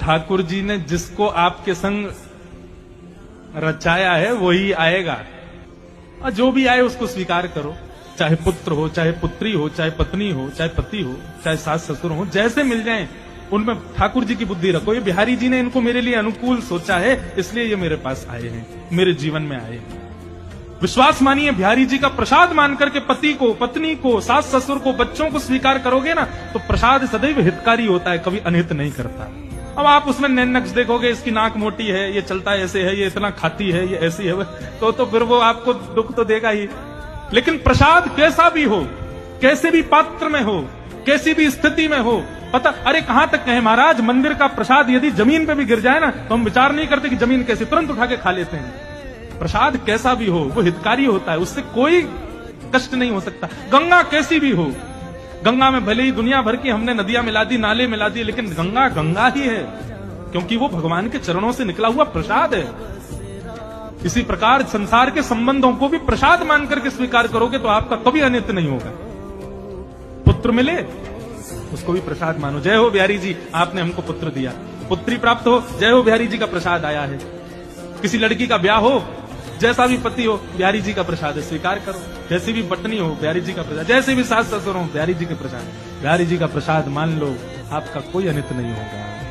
ठाकुर जी ने जिसको आपके संग रचाया है वही आएगा, और जो भी आए उसको स्वीकार करो, चाहे पुत्र हो, चाहे पुत्री हो, चाहे पत्नी हो, चाहे पति हो, चाहे सास ससुर हो, जैसे मिल जाएं उनमें ठाकुर जी की बुद्धि रखो। ये बिहारी जी ने इनको मेरे लिए अनुकूल सोचा है, इसलिए ये मेरे पास आए हैं, मेरे जीवन में आए हैं। विश्वास मानिए, बिहारी जी का प्रसाद मान करके पति को, पत्नी को, सास ससुर को, बच्चों को स्वीकार करोगे ना, तो प्रसाद सदैव हितकारी होता है, कभी अनहित नहीं करता। अब आप उसमें नैन नक्श देखोगे, इसकी नाक मोटी है, ये चलता ऐसे है, ये इतना खाती है, ये ऐसी है, तो फिर वो आपको दुख तो देगा ही। लेकिन प्रसाद कैसा भी हो, कैसे भी पात्र में हो, कैसी भी स्थिति में हो, पता, अरे कहां तक कहे महाराज, मंदिर का प्रसाद यदि जमीन पे भी गिर जाए ना, तो हम विचार नहीं करते कि जमीन कैसी, तुरंत उठा के खा लेते हैं। प्रसाद कैसा भी हो वो हितकारी होता है, उससे कोई कष्ट नहीं हो सकता। गंगा कैसी भी हो, गंगा में भले ही दुनिया भर की हमने नदियां मिला दी, नाले मिला दिए, लेकिन गंगा गंगा ही है, क्योंकि वो भगवान के चरणों से निकला हुआ प्रसाद है। इसी प्रकार संसार के संबंधों को भी प्रसाद मान करके स्वीकार करोगे तो आपका कभी अनित नहीं होगा। पुत्र मिले उसको भी प्रसाद मानो, जय हो बिहारी जी, आपने हमको पुत्र दिया। पुत्री प्राप्त हो, जय हो बिहारी जी का प्रसाद आया है। किसी लड़की का ब्याह हो, जैसा भी पति हो, बिहारी जी का प्रसाद है, स्वीकार करो। जैसी भी पत्नी हो, बिहारी जी का प्रसाद, जैसे भी सास ससुर हो, बिहारी जी के प्रसाद, बिहारी जी का प्रसाद मान लो, आपका कोई अनित नहीं होगा।